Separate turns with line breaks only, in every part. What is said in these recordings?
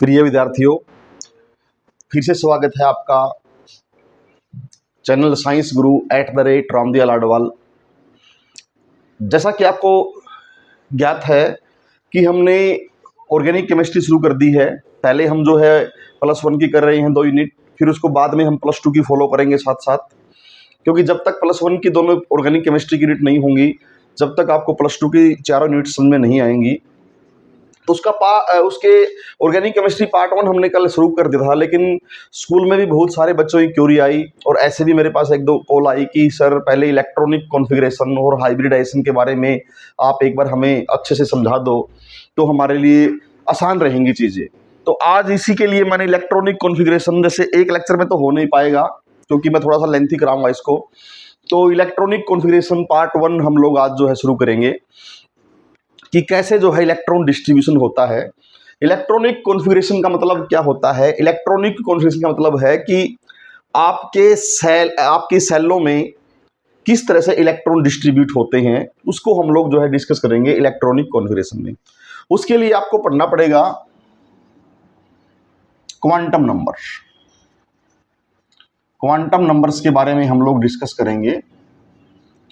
प्रिय विद्यार्थियों, फिर से स्वागत है आपका चैनल साइंस गुरु @रामदयाल अडवाल। जैसा कि आपको ज्ञात है कि हमने ऑर्गेनिक केमिस्ट्री शुरू कर दी है। पहले हम जो है +1 की कर रहे हैं 2 यूनिट, फिर उसको बाद में हम +2 की फॉलो करेंगे साथ साथ, क्योंकि जब तक +1 की दोनों ऑर्गेनिक केमिस्ट्री की यूनिट नहीं होंगी, जब तक आपको +2 की चारों यूनिट समझ में नहीं आएंगी। तो उसके ऑर्गेनिक केमिस्ट्री पार्ट 1 हमने कल शुरू कर दिया था, लेकिन स्कूल में भी बहुत सारे बच्चों की क्यूरी आई और ऐसे भी मेरे पास 1-2 कॉल आई कि सर पहले इलेक्ट्रॉनिक कॉन्फ़िगरेशन और हाइब्रिडाइजेशन के बारे में आप एक बार हमें अच्छे से समझा दो, तो हमारे लिए आसान रहेंगी चीज़ें। तो आज इसी के लिए मैंने इलेक्ट्रॉनिक कॉन्फ़िगरेशन, जैसे एक लेक्चर में तो हो नहीं पाएगा क्योंकि मैं थोड़ा सा लेंथी कराऊंगा इसको, तो इलेक्ट्रॉनिक कॉन्फ़िगरेशन पार्ट 1 हम लोग आज जो है शुरू करेंगे कि कैसे जो है इलेक्ट्रॉन डिस्ट्रीब्यूशन होता है। इलेक्ट्रॉनिक कॉन्फ़िगरेशन का मतलब क्या होता है? इलेक्ट्रॉनिक कॉन्फ़िगरेशन का मतलब है कि आपके सेलों में किस तरह से इलेक्ट्रॉन डिस्ट्रीब्यूट होते हैं, उसको हम लोग जो है डिस्कस करेंगे इलेक्ट्रॉनिक कॉन्फ़िगरेशन में। उसके लिए आपको पढ़ना पड़ेगा क्वांटम नंबर। क्वांटम नंबर्स के बारे में हम लोग डिस्कस करेंगे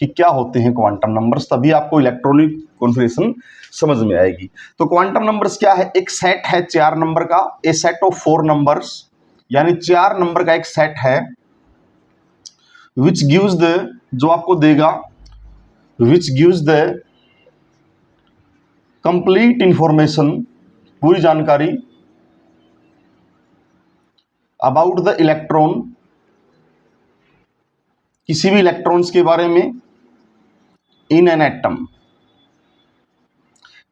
कि क्या होते हैं क्वांटम नंबर्स, तभी आपको इलेक्ट्रॉनिक कॉन्फ़िगरेशन समझ में आएगी। तो क्वांटम नंबर्स क्या है? एक सेट है 4 नंबर का, ए सेट ऑफ 4 नंबर्स, यानी 4 नंबर का एक सेट है, विच गिव्स द, जो आपको देगा, which gives the complete information, पूरी जानकारी अबाउट द इलेक्ट्रॉन, किसी भी इलेक्ट्रॉन्स के बारे में, इन एन एटम,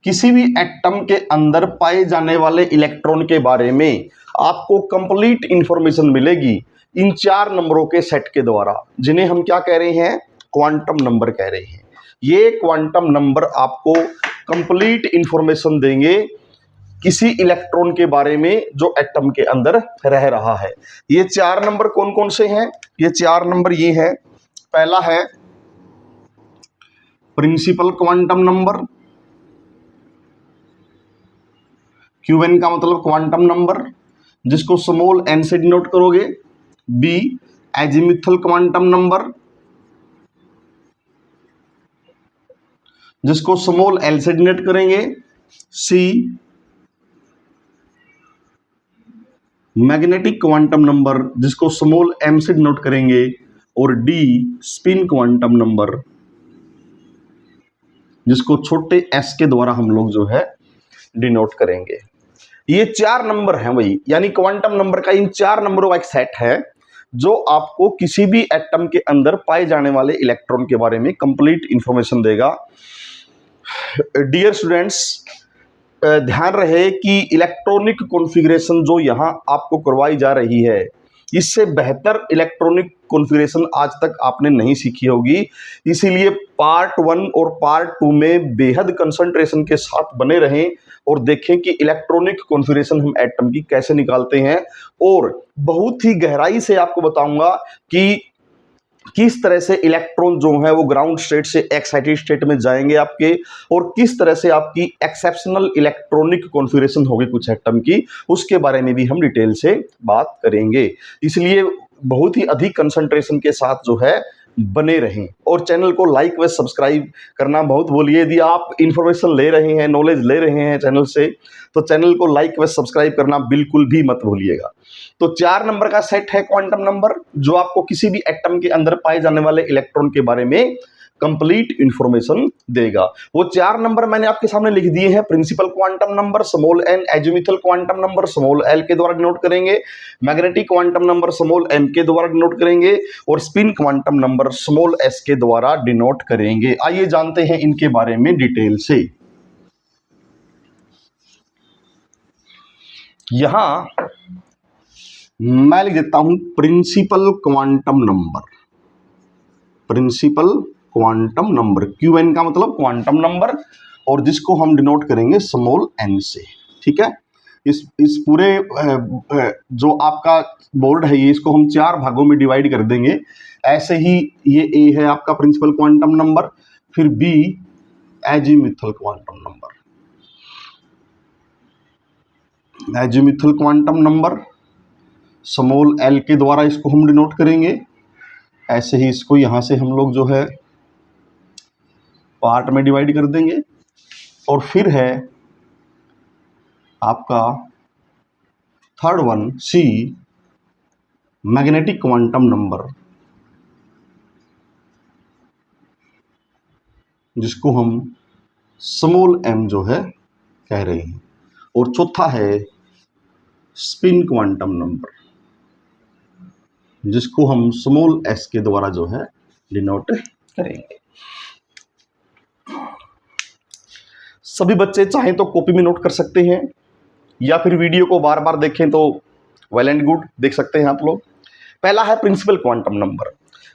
किसी भी एटम के अंदर पाए जाने वाले इलेक्ट्रॉन के बारे में आपको कंप्लीट इंफॉर्मेशन मिलेगी इन 4 नंबरों के सेट के द्वारा, जिन्हें हम क्या कह रहे हैं? क्वांटम नंबर कह रहे हैं। ये क्वांटम नंबर आपको कंप्लीट इंफॉर्मेशन देंगे किसी इलेक्ट्रॉन के बारे में जो एटम के अंदर रह रहा है। ये 4 नंबर कौन कौन से हैं? ये 4 नंबर ये हैं। पहला है प्रिंसिपल क्वांटम नंबर, क्यूएन का मतलब क्वांटम नंबर, जिसको स्मॉल एन से डिनोट करोगे। बी एजीमुथल क्वांटम नंबर, जिसको स्मॉल एल से डिनोट करेंगे। सी मैग्नेटिक क्वांटम नंबर, जिसको स्मॉल एम से डिनोट करेंगे। और डी स्पिन क्वांटम नंबर, जिसको छोटे एस के द्वारा हम लोग जो है डिनोट करेंगे। ये 4 नंबर हैं वही, यानी क्वांटम नंबर का इन 4 नंबरों का एक सेट है जो आपको किसी भी एटम के अंदर पाए जाने वाले इलेक्ट्रॉन के बारे में कंप्लीट इंफॉर्मेशन देगा। डियर स्टूडेंट्स, ध्यान रहे कि इलेक्ट्रॉनिक कॉन्फ़िगरेशन जो यहाँ आपको करवाई जा रही है, इससे बेहतर इलेक्ट्रॉनिक कॉन्फ़िगरेशन आज तक आपने नहीं सीखी होगी। इसीलिए पार्ट 1 और पार्ट 2 में बेहद कंसंट्रेशन के साथ बने रहें और देखें कि इलेक्ट्रॉनिक कॉन्फ़िगरेशन हम एटम की कैसे निकालते हैं, और बहुत ही गहराई से आपको बताऊंगा कि किस तरह से इलेक्ट्रॉन जो है वो ग्राउंड स्टेट से एक्साइटेड स्टेट में जाएंगे आपके, और किस तरह से आपकी एक्सेप्शनल इलेक्ट्रॉनिक कॉन्फ़िगरेशन होगी कुछ एटम की, उसके बारे में भी हम डिटेल से बात करेंगे। इसलिए बहुत ही अधिक कंसंट्रेशन के साथ जो है बने रहें, और चैनल को लाइक व सब्सक्राइब करना बहुत भूलिए। यदि आप इंफॉर्मेशन ले रहे हैं, नॉलेज ले रहे हैं चैनल से, तो चैनल को लाइक व सब्सक्राइब करना बिल्कुल भी मत भूलिएगा। तो 4 नंबर का सेट है क्वांटम नंबर, जो आपको किसी भी एटम के अंदर पाए जाने वाले इलेक्ट्रॉन के बारे में कंप्लीट इंफॉर्मेशन देगा। वो 4 नंबर मैंने आपके सामने लिख दिए हैं। Principal quantum number small n, azimuthal quantum number small l के द्वारा डिनोट करेंगे, magnetic quantum number small m के द्वारा डिनोट करेंगे, और spin quantum number small s के द्वारा डिनोट करेंगे। आइए जानते हैं इनके बारे में डिटेल से। यहां मैं लिख देता हूं principal quantum number, principal quantum number, QN का मतलब क्वांटम नंबर, और जिसको हम डिनोट करेंगे स्मॉल एन से। ठीक है, इस पूरे जो आपका बोर्ड है, ये इसको हम 4 भागों में डिवाइड कर देंगे। ऐसे ही ये ए है आपका प्रिंसिपल क्वांटम नंबर, फिर B azimuthal quantum number, azimuthal quantum number small l के द्वारा इसको हम डिनोट करेंगे। ऐसे ही इसको यहाँ से हम लोग जो है पार्ट में डिवाइड कर देंगे। और फिर है आपका थर्ड वन सी, मैग्नेटिक क्वांटम नंबर, जिसको हम स्मॉल एम जो है कह रहे हैं। और चौथा है स्पिन क्वांटम नंबर, जिसको हम स्मॉल एस के द्वारा जो है डिनोट करेंगे। सभी बच्चे चाहें तो कॉपी में नोट कर सकते हैं या फिर वीडियो को बार बार देखें तो वेल एंड गुड, देख सकते हैं आप लोग। पहला है principal quantum number.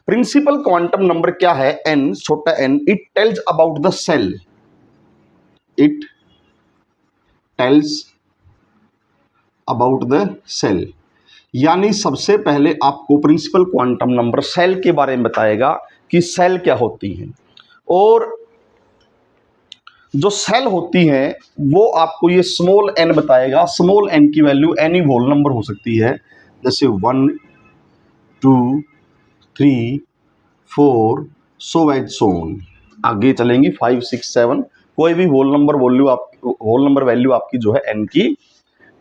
Principal quantum number क्या है? एन, छोटा n, it tells about the shell, it tells about the shell. यानी सबसे पहले आपको प्रिंसिपल क्वांटम नंबर सेल के बारे में बताएगा कि सेल क्या होती है। और जो सेल होती हैं वो आपको ये स्मॉल एन बताएगा। स्मॉल एन की वैल्यू एनी होल नंबर हो सकती है, जैसे 1 2 3 4 सो एंड सो ऑन, आगे चलेंगी 5 6 7, कोई भी होल नंबर वैल्यू आपकी जो है एन की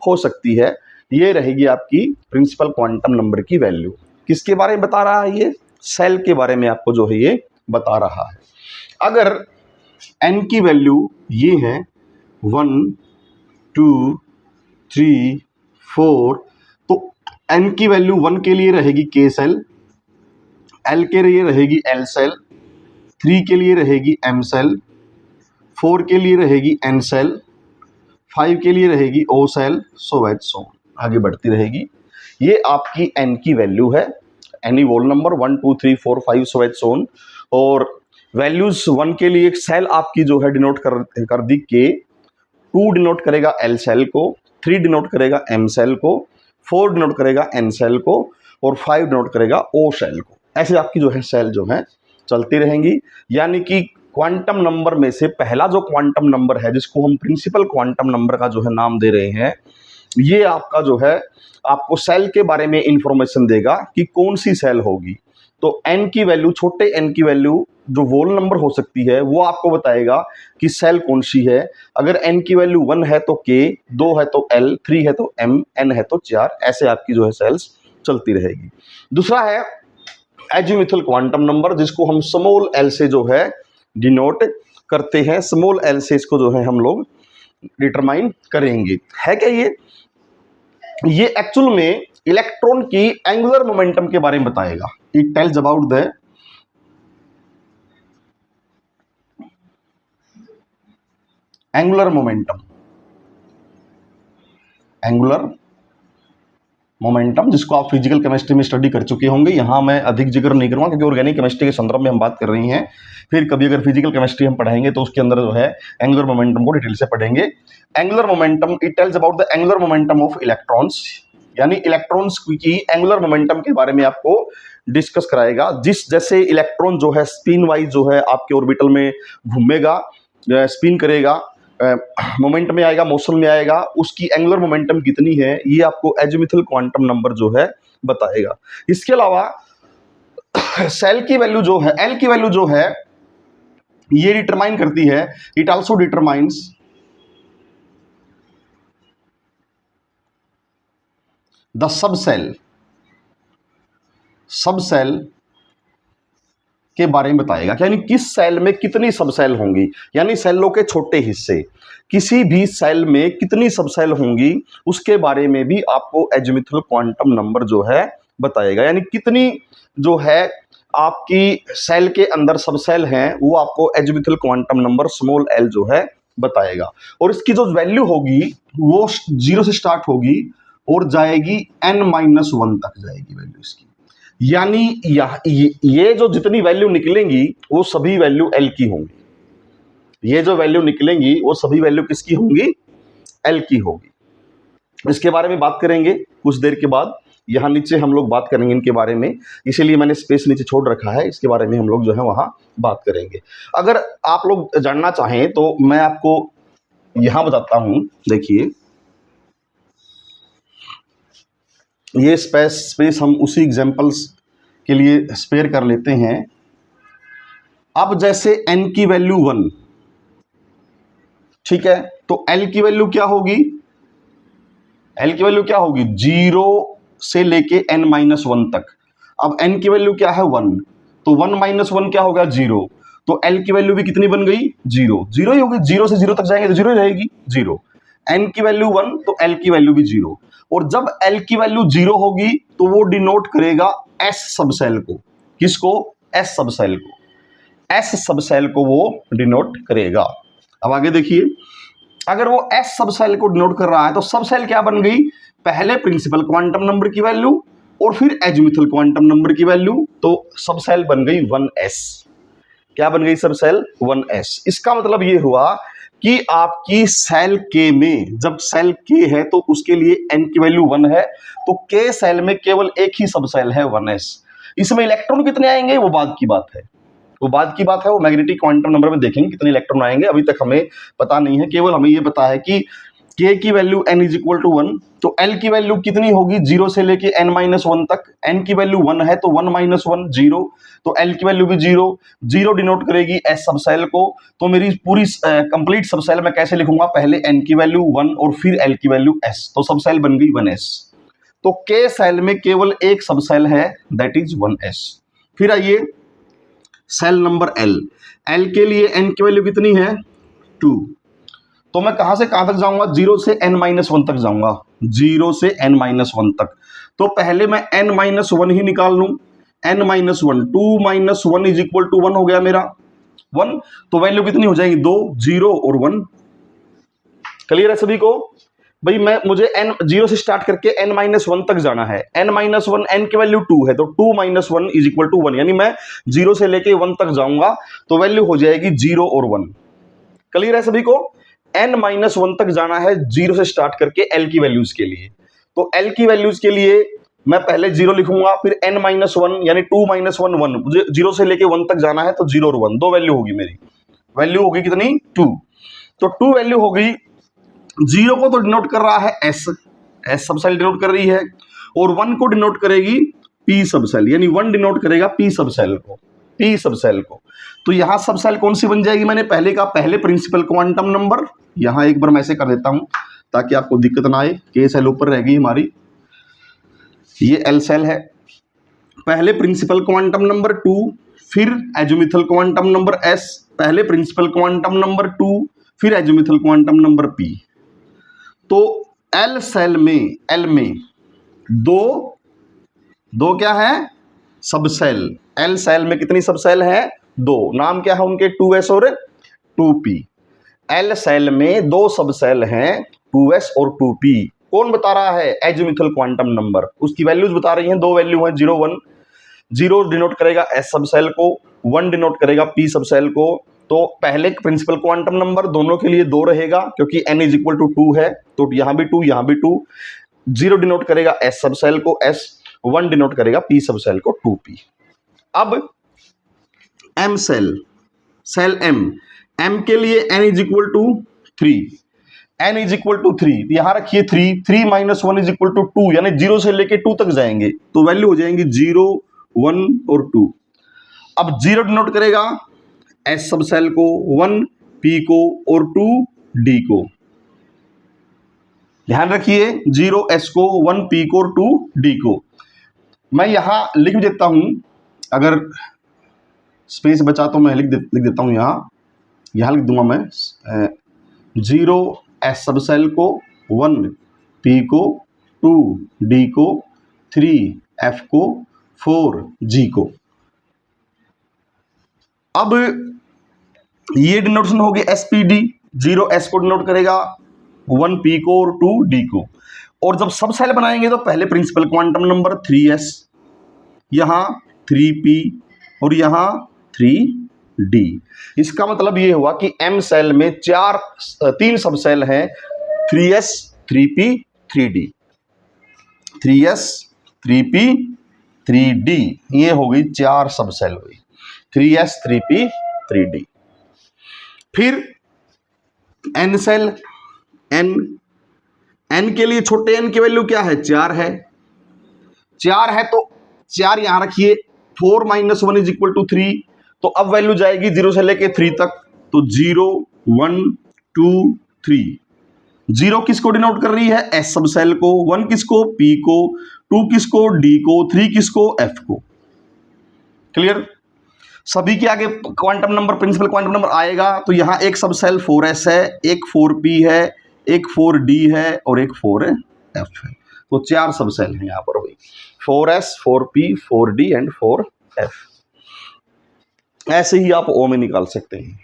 हो सकती है। ये रहेगी आपकी प्रिंसिपल क्वांटम नंबर की वैल्यू। किसके बारे में बता रहा है? ये सेल के बारे में आपको जो है ये बता रहा है। अगर एन की वैल्यू ये है 1 2 3 4, तो एन की वैल्यू 1 के लिए रहेगी के सेल, एल के लिए रहेगी एल सेल, 3 के लिए रहेगी एम सेल, 4 के लिए रहेगी एन सेल, 5 के लिए रहेगी ओ सेल, सो एच सो आगे बढ़ती रहेगी। ये आपकी एन की वैल्यू है, एनी होल नंबर 1 2 3 4 5 सो एच सो। और वैल्यूज 1 के लिए सेल आपकी जो है डिनोट कर दी के, 2 डिनोट करेगा एल सेल को, 3 डिनोट करेगा एम सेल को, 4 डिनोट करेगा एन सेल को, और 5 डिनोट करेगा ओ सेल को। ऐसे आपकी जो है सेल जो है चलती रहेंगी। यानी कि क्वांटम नंबर में से पहला जो क्वांटम नंबर है, जिसको हम प्रिंसिपल क्वांटम नंबर का जो है नाम दे रहे हैं, ये आपका जो है आपको सेल के बारे में इंफॉर्मेशन देगा कि कौन सी सेल होगी। तो एन की वैल्यू, छोटे एन की वैल्यू जो होल नंबर हो सकती है, वो आपको बताएगा कि सेल कौन सी है। अगर एन की वैल्यू 1 है तो के, 2 है तो एल, 3 है तो एम, एन है तो 4, ऐसे आपकी जो है सेल्स चलती रहेगी। दूसरा है एजीमुथल क्वांटम नंबर, जिसको हम स्मॉल एल से जो है डिनोट करते हैं। स्मॉल एल से इसको जो है हम लोग डिटरमाइन करेंगे। है क्या ये एक्चुअल में इलेक्ट्रॉन की एंगुलर मोमेंटम के बारे में बताएगा। It tells about the angular momentum, angular momentum, जिसको आप फिजिकल केमिस्ट्री में स्टडी कर चुके होंगे। यहाँ मैं अधिक जिक्र नहीं करूँगा क्योंकि ऑर्गेनिक केमिस्ट्री के संदर्भ में हम बात कर रही हैं। फिर कभी अगर फिजिकल केमिस्ट्री हम पढ़ाएंगे तो उसके अंदर जो है एंगुलर मोमेंटम को डिटेल से पढ़ेंगे। Angular momentum, it tells about the angular momentum of electrons, यानी इलेक्ट्रॉन्स की एंगुलर मोमेंटम के बारे में आपको डिस्कस कराएगा। जैसे इलेक्ट्रॉन जो है स्पिन वाइज जो है आपके ऑर्बिटल में घूमेगा, स्पिन करेगा, मोमेंट में आएगा, मोशन में आएगा, उसकी एंगुलर मोमेंटम कितनी है, ये आपको एजीमुथल क्वांटम नंबर जो है बताएगा। इसके अलावा सेल की वैल्यू जो है, एल की वैल्यू जो है, ये डिटरमाइन करती है, it also determines the sub shell के बारे में बताएगा। यानी किस सेल में कितनी सब सेल होंगी, यानी सेलों के छोटे हिस्से, किसी भी सेल में कितनी सब सेल होंगी, उसके बारे में भी आपको एजीमुथल क्वांटम नंबर जो है बताएगा। यानी कितनी जो है आपकी सेल के अंदर सब सेल हैं, वो आपको azimuthal quantum number small L जो है बताएगा। और इसकी जो वैल्यू होगी वो 0 से स्टार्ट होगी और जाएगी n-1 तक जाएगी वैल्यू इसकी। यानी ये जो जितनी वैल्यू निकलेंगी वो सभी वैल्यू एल की होंगी। ये जो वैल्यू निकलेंगी वो सभी वैल्यू किसकी होंगी? एल की होगी। इसके बारे में बात करेंगे कुछ देर के बाद। यहाँ नीचे हम लोग बात करेंगे इनके बारे में, इसीलिए मैंने स्पेस नीचे छोड़ रखा है। इसके बारे में हम लोग जो है वहाँ बात करेंगे। अगर आप लोग जानना चाहें तो मैं आपको यहाँ बताता हूँ। देखिए, ये स्पेस हम उसी एग्जांपल्स के लिए स्पेयर कर लेते हैं। अब जैसे n की वैल्यू 1, ठीक है, तो l की वैल्यू क्या होगी? l की वैल्यू क्या होगी? 0 से लेके n-1 तक। अब n की वैल्यू क्या है? 1, तो 1 - 1 क्या होगा? 0। तो l की वैल्यू भी कितनी बन गई? 0। 0 ही होगी, 0 से 0 तक जाएंगे तो 0 ही रहेगी, 0। n की वैल्यू 1 तो l की वैल्यू भी 0। और जब l की वैल्यू 0 होगी तो वो डिनोट करेगा s सबसेल को। किसको? s सबसेल को। s सबसेल को वो डिनोट करेगा। अब आगे देखिए, अगर वो s सबसेल को डिनोट कर रहा है तो सबसेल क्या बन गई? पहले प्रिंसिपल क्वांटम नंबर की वैल्यू और फिर एजिमुथल क्वांटम नंबर की वैल्यू, तो सबसेल बन गई 1s। क्या बन गई? Subshell 1s। इसका मतलब ये हुआ कि आपकी सेल के में, जब सेल के है तो उसके लिए n की वैल्यू 1 है, तो k सेल में केवल एक ही सबसेल है 1s। इसमें इलेक्ट्रॉन कितने आएंगे वो बाद की बात है, वो बाद की बात है, वो मैग्नेटिक क्वांटम नंबर में देखेंगे कितने इलेक्ट्रॉन आएंगे, अभी तक हमें पता नहीं है। केवल हमें ये पता है कि k की वैल्यू n = 1, तो l की वैल्यू कितनी होगी? 0 से लेके n-1 तक। n की वैल्यू 1 है तो 1 - 1 0, तो l की वैल्यू भी 0। 0 डिनोट करेगी s सबसेल को। तो मेरी पूरी कंप्लीट सबसेल मैं कैसे लिखूंगा? पहले n की वैल्यू 1 और फिर l की वैल्यू s, तो सबसेल बन गई 1s। तो k सेल में केवल एक सबसेल है, दैट इज 1s। फिर आइए सेल नंबर l। l के लिए n की वैल्यू कितनी है? 2। तो मैं कहां से कहां तक जाऊंगा? 0 से n-1 तक जाऊंगा, 0 से n-1 तक। तो पहले मैं n-1 ही निकाल लूं। n-1, 2 - 1 = 1 हो गया मेरा 1। तो वैल्यू कितनी हो जाएगी? 2, 0 और 1। क्लियर है सभी को? भाई मुझे n 0 से स्टार्ट करके n-1 तक जाना है। n-1, n की वैल्यू 2 है, तो 2 - 1 = 1, यानी मैं 0 से लेके 1 तक जाऊंगा तो वैल्यू हो जाएगी 0 और 1। क्लियर है सभी को? n-1 तक जाना है 0 से स्टार्ट करके l की वैल्यूज के लिए। तो l की वैल्यूज के लिए मैं पहले 0 लिखूंगा, फिर n-1 यानी 2 - 1 1। मुझे 0 से लेके 1 तक जाना है तो 0 और 1 दो वैल्यू होगी मेरी। वैल्यू होगी कितनी? 2। तो 2 वैल्यू हो गई। 0 को तो डिनोट कर रहा है s, s सबसेल डिनोट कर रही है, और 1 को डिनोट करेगी p सबसेल, यानी 1 डिनोट करेगा p सबसेल को, p सबसेल को। तो यहां सबसेल कौन सी बन जाएगी? मैंने पहले कहा, पहले प्रिंसिपल क्वांटम नंबर। यहां एक बार मैं ऐसे कर देता हूं ताकि आपको दिक्कत ना आए। k सेल ऊपर रहेगी हमारी, ये l सेल है। पहले प्रिंसिपल क्वांटम नंबर 2, फिर एजिमुथल क्वांटम नंबर s, पहले प्रिंसिपल क्वांटम नंबर 2, फिर एजिमुथल क्वांटम नंबर p। तो L सेल में, L में दो क्या है? सबसेल। L सेल में कितनी सबसेल है? 2। नाम क्या है उनके? 2s और 2p। L सेल में 2 सबसेल हैं, 2s और 2p। कौन बता रहा है? Azimuthal quantum number. उसकी वैल्यूज बता रही हैं, 2 वैल्यू हैं, 0 1। 0 डिनोट करेगा s सबसेल को, 1 डिनोट करेगा p सबसेल को। तो पहले प्रिंसिपल क्वांटम नंबर दोनों के लिए 2 रहेगा, क्योंकि n = 2 है, तो यहां भी 2, यहां भी 2। 0 डिनोट करेगा s सबसेल को s, 1 डिनोट करेगा p सबसेल को 2p। अब m सेल, सेल m के लिए n = 3, n = 3, यहां रखिए 3। 3 - 1 = 2, यानी 0 से लेके 2 तक जाएंगे तो वैल्यू हो जाएंगी 0 1 और 2। अब 0 डिनोट करेगा s सबसेल को, 1 p को और 2 d को। ध्यान रखिए, 0 s को, 1 p को और 2 d को। मैं यहां लिख देता हूं, अगर स्पेस बचा तो मैं लिख देता हूं। यहां लिख दूंगा मैं 0 s सबसेल को, 1 p को, 2 d को, 3 f को, 4 g को। अब ये डिनोटेशन होगी SPD। 0 s को डिनोट करेगा, 1 p को और 2 d को। और जब सब सेल बनाएंगे तो पहले प्रिंसिपल क्वांटम नंबर 3s, यहां 3p और यहां 3d। इसका मतलब ये हुआ कि m सेल में 3 सब सेल हैं, 3s 3p 3d, 3s 3p 3d। ये हो गई 4 सब सेल हुई, 3s 3p 3d। फिर n सेल, n के लिए छोटे n की वैल्यू क्या है? 4 है। 4 है तो 4 यहां रखिए, 4 - 1 इज इक्वल टू 3। तो अब वैल्यू जाएगी 0 से लेके 3 तक, तो 0 1 2 3। 0 किसको डिनोट कर रही है? एस सब सेल को, 1 किसको? पी को, 2 किसको? डी को, 3 किसको? एफ को। क्लियर? सभी के आगे quantum number, principal quantum number आएगा, तो यहां एक सब सेल 4s है, एक 4p है, एक 4d है और एक 4f है। तो 4 सब सेल हैं यहां पर भाई, 4s 4p 4d and 4f। ऐसे ही आप ओ में निकाल सकते हैं।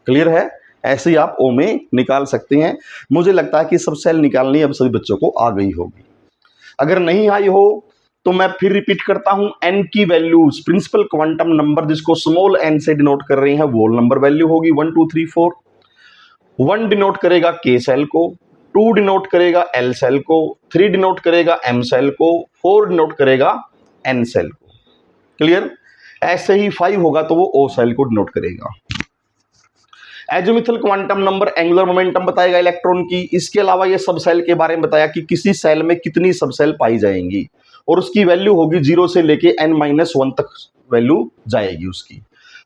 क्लियर है? ऐसे ही आप ओ में निकाल सकते हैं। मुझे लगता है कि सब सेल निकालनी अब सभी बच्चों को आ गई होगी। अगर नहीं आई हो तो मैं फिर रिपीट करता हूं, n की वैल्यूज, प्रिंसिपल क्वांटम नंबर जिसको स्मॉल n से डिनोट कर रहे हैं, वो नंबर वैल्यू होगी 1 2 3 4। 1 डिनोट करेगा k सेल को, 2 डिनोट करेगा l सेल को, 3 डिनोट करेगा m सेल को, 4 डिनोट करेगा n सेल को। क्लियर? ऐसे ही 5 होगा तो वो o सेल को डिनोट करेगा। Azimuthal quantum number angular momentum बताएगा इलेक्ट्रॉन की। इसके अलावा ये सब सेल के बारे में बताया कि किसी सेल में कितनी सब सेल पाई जाएंगी और उसकी वैल्यू होगी 0 से लेके n-1 तक वैल्यू जाएगी उसकी।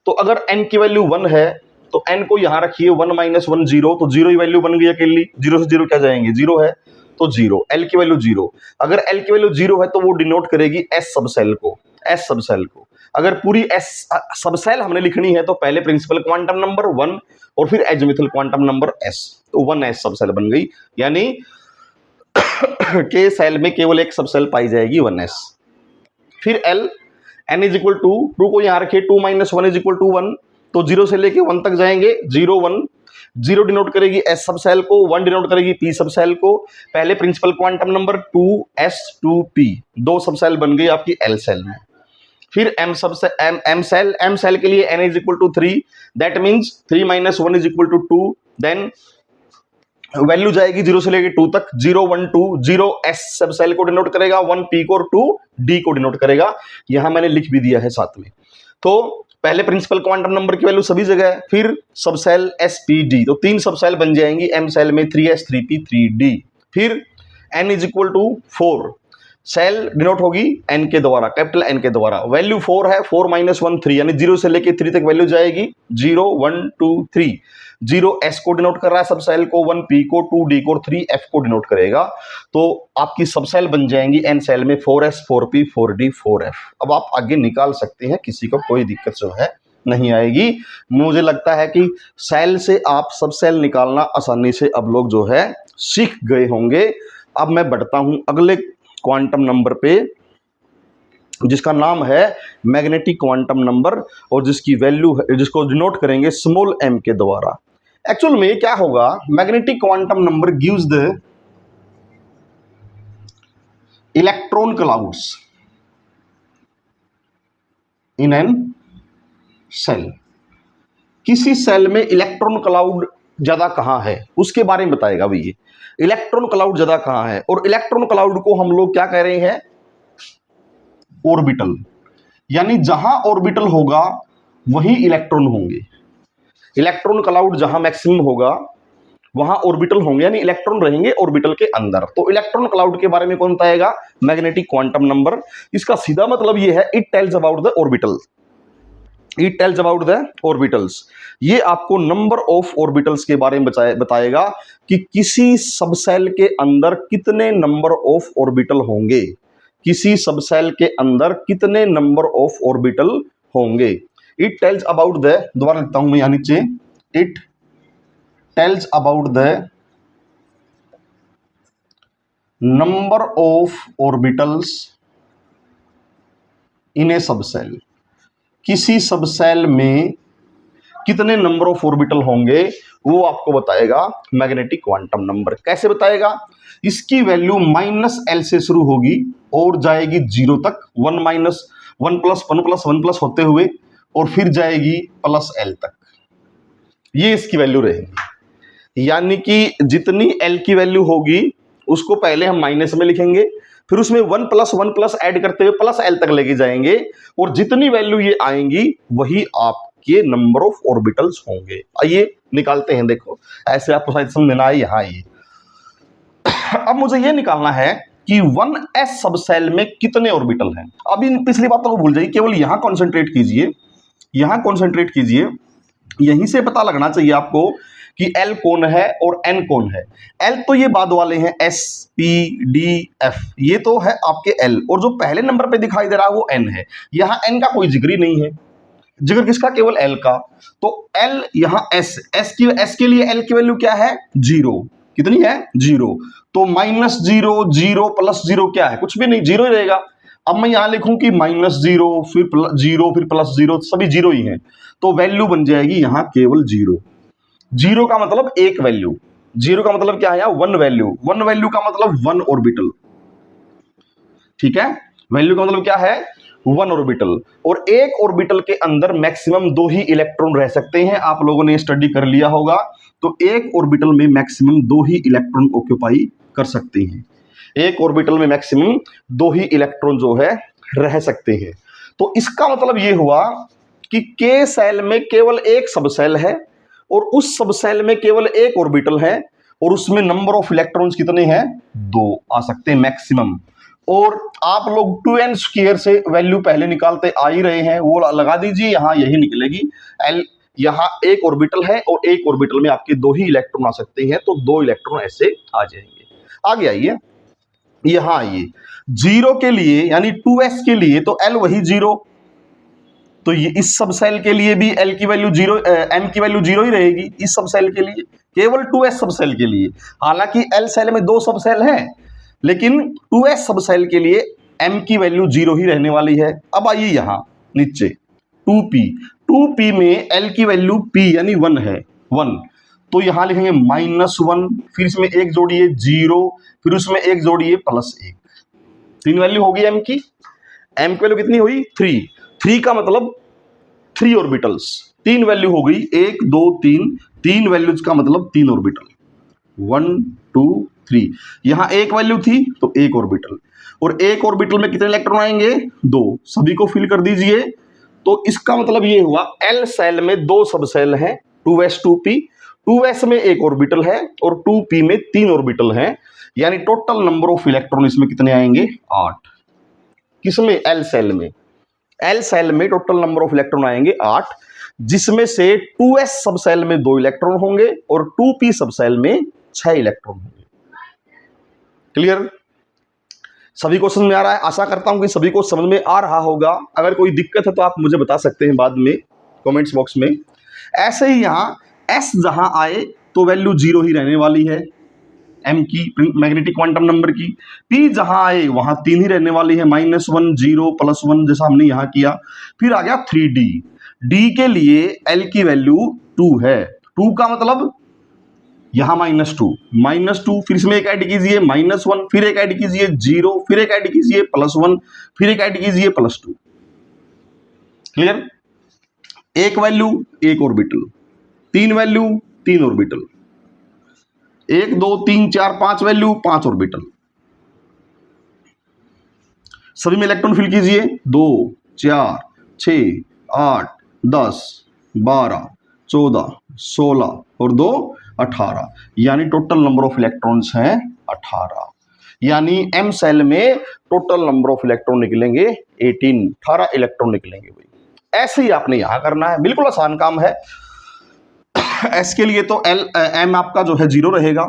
तो अगर n की वैल्यू 1 है तो n को यहां रखिए, 1 - 1 0, तो 0 ही वैल्यू बन गई अकेली। 0 से 0 क्या जाएंगे? 0 है तो 0। l की वैल्यू 0, अगर l की वैल्यू 0 है तो वो डिनोट करेगी s सब सेल को, s सब सेल को। अगर पूरी s सब सेल हमने लिखनी है तो पहले प्रिंसिपल क्वांटम नंबर 1 और फिर एजिमुथल क्वांटम नंबर s, तो 1s सब सेल बन गई, यानी के सेल में केवल एक सब सेल पाई जाएगी 1s। फिर l, n is equal to 2 को यहां रखिए, 2 - 1 इज इक्वल टू 1, तो 0 से लेके 1 तक जाएंगे। 0 1, 0 डिनोट करेगी s सब सेल को, 1 डिनोट करेगी p सब सेल को। पहले principal quantum number 2s 2p, 2 सब सेल बन गई आपकी l सेल में। फिर m सब से m सेल के लिए n is equal to 3, that means 3 - 1 is equal to 2। Then value जाएगी 0 से लेके 2 तक, 0 1 2, 0 s सब सेल को डिनोट करेगा, 1 p को और 2 d को डिनोट करेगा। यहां मैंने लिख भी दिया है साथ में। तो पहले प्रिंसिपल क्वांटम नंबर की वैल्यू सभी जगह है, फिर सब सेल s p d, तो 3 सब सेल बन जाएंगी m सेल में, 3s 3p 3d। फिर n is equal to 4, shell denote होगी n के द्वारा, कैपिटल N के द्वारा। वैल्यू 4 है, 4 - 1 3, यानी 0 से लेके 3 तक वैल्यू जाएगी, 0 1 2 3। 0 s को डिनोट कर रहा है सब सेल को, 1 p को, 2 d को और 3 f को डिनोट करेगा। तो आपकी सब सेल बन जाएंगी n सेल में 4s 4p 4d 4f। अब आप आगे निकाल सकते हैं, किसी को कोई दिक्कत जो है नहीं आएगी। मुझे लगता है कि सेल से आप सब सेल निकालना आसानी से अब लोग जो है सीख गए होंगे। अब मैं बढ़ता हूं अगले क्वांटम नंबर पे, जिसका नाम है मैग्नेटिक क्वांटम नंबर और जिसकी वैल्यू है, जिसको डिनोट करेंगे स्मॉल m के द्वारा। एक्चुअल में क्या होगा, magnetic quantum number gives the electron clouds in n shell. किसी सेल में इलेक्ट्रॉन क्लाउड ज्यादा कहां है उसके बारे में बताएगा भाई। इलेक्ट्रॉन क्लाउड ज्यादा कहां है, और इलेक्ट्रॉन क्लाउड को हम लोग क्या कह रहे हैं? ऑर्बिटल, यानी जहां ऑर्बिटल होगा वहीं इलेक्ट्रॉन होंगे। इलेक्ट्रॉन क्लाउड जहां मैक्सिमम होगा वहां ऑर्बिटल होंगे, यानी इलेक्ट्रॉन रहेंगे ऑर्बिटल के अंदर। तो इलेक्ट्रॉन क्लाउड के बारे में कौन बताएगा? Magnetic quantum number. इसका सीधा मतलब यह है, it tells about the orbital, it tells about the orbitals. ये आपको नंबर ऑफ ऑर्बिटल्स के बारे में बताएगा कि किसी सबसेल के अंदर कितने नंबर ऑफ ऑर्बिटल होंगे, किसी सबसेल के अंदर कितने नंबर ऑफ ऑर्बिटल होंगे। इट टेल्स अबाउट द, दोबारा लिखता हूं मैं यहां नीचे, it tells about the number of orbitals in A subshell. किसी सबसेल में कितने नंबर ऑफ ऑर्बिटल होंगे वो आपको बताएगा मैग्नेटिक क्वांटम नंबर। कैसे बताएगा? इसकी वैल्यू -l से शुरू होगी और जाएगी 0 तक, 1 - 1 + 1 + 1 + होते हुए, और फिर जाएगी +l तक। ये इसकी वैल्यू रहेगी, यानी कि जितनी l की वैल्यू होगी उसको पहले हम माइनस में लिखेंगे, फिर उसमें 1 + 1 + ऐड करते हुए +l तक लेके जाएंगे, और जितनी वैल्यू ये आएंगी वही आपके नंबर ऑफ ऑर्बिटल्स होंगे। आइए निकालते हैं। देखो ऐसे आपको शायद समझ में ना आए, यहाँ आइए। अब मुझे ये निकालना है कि 1s सब सेल में कितने ऑर्बिटल हैं। अब इन पिछली बातों को भूल जाइए, केवल यहां कॉन्सेंट्रेट कीजिए, यहां कॉन्सेंट्रेट कीजिए। यहीं से पता लगना चाहिए आपको कि L कौन है और N कौन है। L तो ये बाद वाले हैं, S P D F, ये तो है आपके L, और जो पहले नंबर पे दिखाई दे रहा है वो N है। यहां N का कोई जिक्र ही नहीं है, जिक्र किसका, केवल L का। तो L यहां S के लिए L की वैल्यू क्या है, 0। कितनी है, 0। तो -0, 0 + 0 क्या है, कुछ भी नहीं, 0 ही रहेगा। अब मैं यहां लिखूं कि -0 फिर +0 फिर +0, सभी 0 ही हैं, तो वैल्यू बन जाएगी यहां केवल 0। 0 का मतलब एक वैल्यू, 0 का मतलब क्या है, 1 वैल्यू, 1 वैल्यू का मतलब 1 ऑर्बिटल। ठीक है, वैल्यू का मतलब क्या है, 1 ऑर्बिटल। और एक ऑर्बिटल के अंदर मैक्सिमम 2 ही इलेक्ट्रॉन रह सकते हैं, आप लोगों ने स्टडी कर लिया होगा। तो एक ऑर्बिटल में मैक्सिमम 2 ही इलेक्ट्रॉन ऑक्यूपाई कर सकते हैं, एक ऑर्बिटल में मैक्सिमम 2 ही इलेक्ट्रॉन जो है रह सकते हैं। तो इसका मतलब ये हुआ कि के सेल में केवल एक सब सेल है, और उस सब सेल में केवल एक ऑर्बिटल है, और उसमें नंबर ऑफ इलेक्ट्रॉन्स कितने हैं, 2 आ सकते हैं मैक्सिमम। और आप लोग 2n स्क्वायर से वैल्यू पहले निकालते आ ही रहे हैं, वो लगा दीजिए, यहां यही निकलेगी। L यहां एक ऑर्बिटल है, और एक ऑर्बिटल में आपके 2 ही इलेक्ट्रॉन आ सकते हैं, तो 2 इलेक्ट्रॉन ऐसे आ जाएंगे। आगे आइए, यहां आइए, 0 के लिए यानी 2s के लिए तो L वही 0, तो ये इस सब सेल के लिए भी L की वैल्यू 0, M की वैल्यू 0 ही रहेगी इस सब सेल के लिए, केवल 2s सब सेल के लिए। हालांकि L सेल में 2 सब सेल हैं, लेकिन 2s सब सेल के लिए M की वैल्यू 0 ही रहने वाली है। अब आइए यहां नीचे 2p में L की वैल्यू p यानी 1 है, 1, तो यहां लिखेंगे -1, फिर इसमें एक जोड़िए 0, फिर उसमें एक जोड़िए +1, 3 वैल्यू होगी M की। M की वैल्यू कितनी हुई, 3 का मतलब 3 ऑर्बिटल्स, 3 वैल्यू हो गई, 1 2 3, 3 वैल्यूज का मतलब 3 ऑर्बिटल, 1 2 3। यहां एक वैल्यू थी तो एक ऑर्बिटल, और एक ऑर्बिटल में कितने इलेक्ट्रॉन आएंगे, 2, सभी को फिल कर दीजिए। तो इसका मतलब ये हुआ L सेल में 2 सब सेल हैं, 2s 2p, 2s में एक ऑर्बिटल है, और 2p में 3 ऑर्बिटल हैं, यानी टोटल नंबर ऑफ इलेक्ट्रॉन इसमें कितने आएंगे, 8। किसमें, L सेल में। L सेल में टोटल नंबर ऑफ इलेक्ट्रॉन आएंगे 8, जिसमें से 2s सब सेल में 2 इलेक्ट्रॉन होंगे, और 2p सब सेल में 6 इलेक्ट्रॉन होंगे। क्लियर, सभी को समझ में आ रहा है, आशा करता हूं कि सभी को समझ में आ रहा होगा। अगर कोई दिक्कत है तो आप मुझे बता सकते हैं बाद में कमेंट्स बॉक्स में। ऐसे ही यहां S जहां आए तो वैल्यू 0 ही रहने वाली है M की, मैग्नेटिक क्वांटम नंबर की। P जहां आए वहां 3 ही रहने वाली है, -1 0 +1, जैसा हमने यहां किया। फिर आ गया 3D, D के लिए L की वैल्यू 2 है, 2 का मतलब यहां -2, फिर इसमें एक ऐड कीजिए -1, फिर एक ऐड कीजिए 0, फिर एक ऐड कीजिए +1, फिर एक ऐड कीजिए +2। क्लियर, एक वैल्यू एक orbital, 3 value 3 orbital, 1 2 3 4 5 value 5 orbital. सभी में इलेक्ट्रॉन फिल कीजिए, 2 4 6 8 10 12 14 16 और 2 18, यानी टोटल नंबर ऑफ इलेक्ट्रॉन्स हैं 18। यानी M सेल में टोटल नंबर ऑफ इलेक्ट्रॉन निकलेंगे 18 इलेक्ट्रॉन निकलेंगे भाई। ऐसे ही आपने यहां करना है, बिल्कुल आसान काम है। S के लिए तो M आपका जो है 0 रहेगा,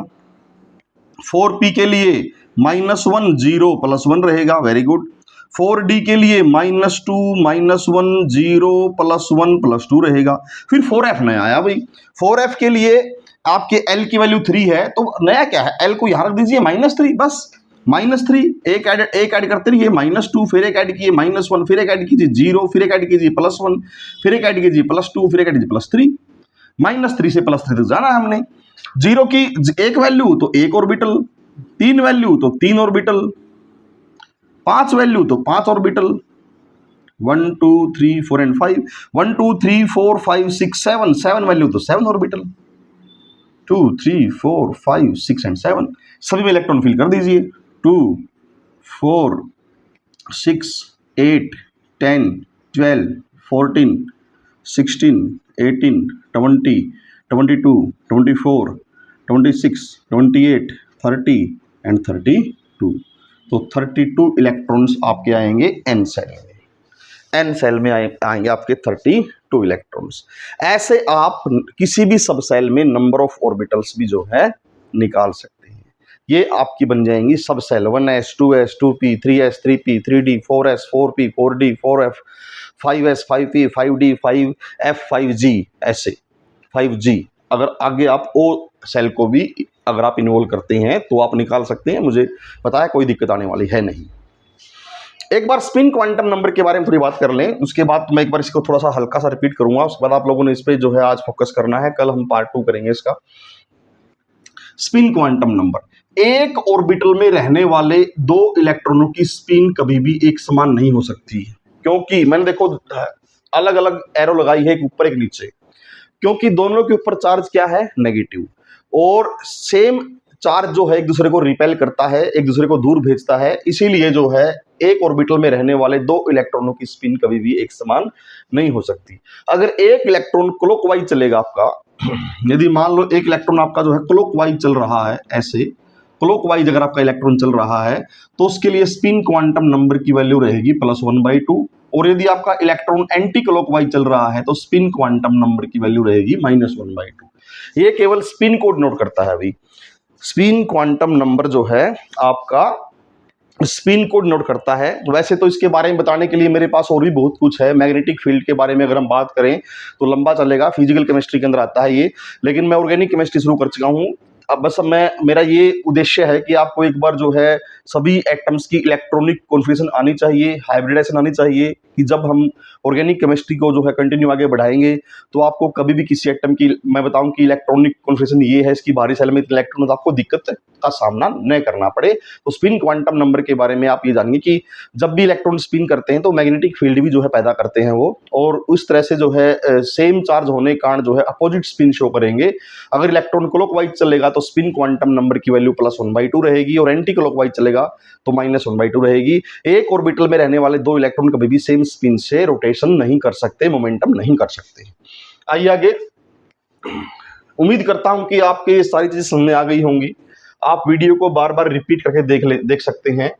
4p के लिए -1 0 +1 रहेगा, वेरी गुड। 4d के लिए -2 -1 0 +1 +2 रहेगा। फिर 4f नया आया भाई, 4f के लिए आपके L की वैल्यू 3 है, तो नया क्या है, L को यहां रख दीजिए -3, बस -3, एक ऐड करते रहिए, -2, फिर एक ऐड कीजिए -1, फिर एक ऐड कीजिए 0, फिर एक ऐड कीजिए +1, फिर एक ऐड कीजिए +2, फिर एक ऐड कीजिए +3, -3 से +3 तक जाना है हमने। 0 की एक वैल्यू तो एक ऑर्बिटल, 3 वैल्यू तो 3 ऑर्बिटल, 5 वैल्यू तो 5 ऑर्बिटल, 1 2 3 4 एंड 5, 1 2 3 4 5 6 7, 7 वैल्यू तो 7 ऑर्बिटल, 2 3 4 5 6 एंड 7। सभी में इलेक्ट्रॉन फिल कर दीजिए, 2 4 6 8 10 12 14 16 18 20 22 24 26 28 30 एंड 32। तो 32 इलेक्ट्रॉन्स आपके आएंगे एन सेल में। एन सेल में आएंगे आपके 32 इलेक्ट्रॉन्स। ऐसे आप किसी भी सब सेल में नंबर ऑफ ऑर्बिटल्स भी जो है निकाल सकते हैं। ये आपकी बन जाएंगी सब cell 1s 2s 2p 3s 3p 3d 4s 4p 4d 4f 5s 5p 5d 5f 5g, ऐसे 5g। अगर आगे आप ओ सेल को भी अगर आप इन्वॉल्व करते हैं तो आप निकाल सकते हैं, मुझे पता है कोई दिक्कत आने वाली है नहीं। एक बार स्पिन क्वांटम नंबर के बारे में थोड़ी बात कर लें, उसके बाद मैं एक बार इसको थोड़ा सा हल्का सा रिपीट करूंगा, उसके बाद आप लोगों ने इस पे जो है आज फोकस करना है, कल हम पार्ट 2 करेंगे इसका। स्पिन क्वांटम नंबर, एक ऑर्बिटल में रहने वाले दो इलेक्ट्रॉनों की स्पिन कभी भी एक समान नहीं हो सकती, क्योंकि मैंने देखो अलग अलग एरो लगाई है, एक ऊपर एक नीचे, क्योंकि दोनों के ऊपर चार्ज क्या है, नेगेटिव, और सेम चार्ज जो है एक दूसरे को रिपेल करता है, एक दूसरे को दूर भेजता है, इसीलिए जो है एक ऑर्बिटल में रहने वाले दो इलेक्ट्रॉनों की स्पिन कभी भी एक समान नहीं हो सकती। अगर एक इलेक्ट्रॉन क्लॉकवाइज चलेगा आपका, यदि मान लो एक इलेक्ट्रॉन आपका जो है क्लॉकवाइज चल रहा है, ऐसे क्लॉकवाइज अगर आपका इलेक्ट्रॉन चल रहा है तो उसके लिए स्पिन क्वांटम नंबर की वैल्यू रहेगी +1/2, और यदि आपका इलेक्ट्रॉन एंटी क्लॉकवाइज चल रहा है तो स्पिन क्वांटम नंबर की वैल्यू रहेगी -1/2। ये केवल स्पिन को डिनोट करता है। अभी स्पिन क्वांटम नंबर जो है आपका स्पिन को डिनोट करता है। वैसे तो इसके बारे में बताने के लिए मेरे पास और भी बहुत कुछ है। मैग्नेटिक फील्ड के बारे में अगर हम बात करें तो लंबा चलेगा, फिजिकल केमिस्ट्री के अंदर आता है ये, लेकिन मैं ऑर्गेनिक केमिस्ट्री शुरू कर चुका हूँ। अब बस मेरा ये उद्देश्य है कि आपको एक बार जो है सभी एटम्स की इलेक्ट्रॉनिक कॉन्फ़िगरेशन आनी चाहिए, हाइब्रिडाइजेशन आनी चाहिए, कि जब हम ऑर्गेनिक केमिस्ट्री को जो है कंटिन्यू आगे बढ़ाएंगे तो आपको कभी भी किसी एटम की मैं बताऊं कि इलेक्ट्रॉनिक कॉन्फ़िगरेशन ये है, इसकी बाहरी सेल में इतने इलेक्ट्रॉन, तो आपको दिक्कत का सामना न करना पड़े। तो स्पिन क्वांटम नंबर के बारे में आप ये जानेंगे कि जब भी इलेक्ट्रॉन स्पिन करते हैं तो मैग्नेटिक फील्ड भी जो है पैदा करते हैं वो, और उस तरह से जो है सेम चार्ज होने के कारण जो है अपोजिट स्पिन शो करेंगे। अगर इलेक्ट्रॉन क्लॉकवाइज चलेगा तो स्पिन क्वांटम नंबर की वैल्यू +1/2 रहेगी, और एंटी क्लॉकवाइज चलेगा तो -1/2 रहेगी। एक ऑर्बिटल में रहने वाले दो इलेक्ट्रॉन कभी भी सेम स्पिन से रोटेशन नहीं कर सकते, मोमेंटम नहीं कर सकते। आइए आगे। उम्मीद करता हूं कि आपके ये सारी चीजें समझ में आ गई होंगी। आप वीडियो को बार बार रिपीट करके देख सकते हैं।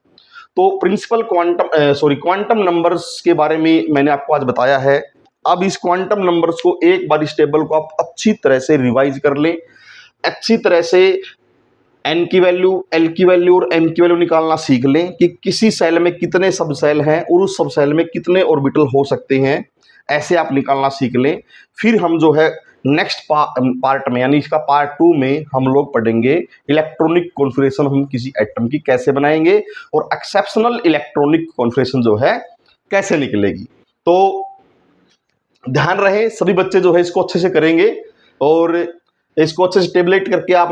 तो प्रिंसिपल क्वांटम नंबर्स के बारे में मैंने आपको आज बताया है। अब इस क्वांटम नंबर्स को एक बार इस टेबल को आप अच्छी तरह से रिवाइज कर लें, अच्छी तरह से एन की वैल्यू, एल की वैल्यू और एम की वैल्यू निकालना सीख लें कि किसी सेल में कितने सब सेल हैं और उस सब सेल में कितने ऑर्बिटल हो सकते हैं, ऐसे आप निकालना सीख लें। फिर हम जो है नेक्स्ट पार्ट में, यानी इसका पार्ट 2 में हम लोग पढ़ेंगे इलेक्ट्रॉनिक कॉन्फ़िगरेशन हम किसी एटम की कैसे बनाएंगे, और एक्सेप्शनल इलेक्ट्रॉनिक कॉन्फ़िगरेशन जो है कैसे निकलेगी। तो ध्यान रहे सभी बच्चे जो है इसको अच्छे से करेंगे, और इसको अच्छे से टेबलेट करके आप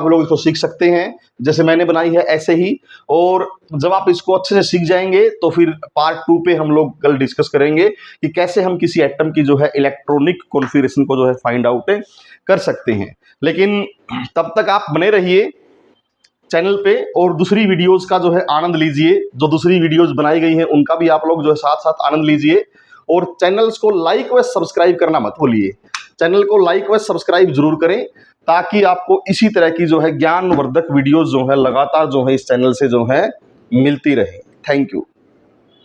लोग इसको सीख सकते हैं, जैसे मैंने बनाई है ऐसे ही। और जब आप इसको अच्छे से सीख जाएंगे तो फिर पार्ट 2 पे हम लोग कल डिस्कस करेंगे कि कैसे हम किसी एटम की जो है इलेक्ट्रॉनिक कॉन्फ़िगरेशन को जो है फाइंड आउट कर सकते हैं। लेकिन तब तक आप बने रहिए चैनल पे, और दूसरी वीडियोज़ का जो है आनंद लीजिए। जो दूसरी वीडियोज़ बनाई गई हैं उनका भी आप लोग जो है साथ साथ आनंद लीजिए, और चैनल्स को लाइक व सब्सक्राइब करना मत भूलिए। चैनल को लाइक व सब्सक्राइब जरूर करें, ताकि आपको इसी तरह की जो है ज्ञानवर्धक वीडियोस जो है लगातार जो है इस चैनल से जो है मिलती रहे। Thank you.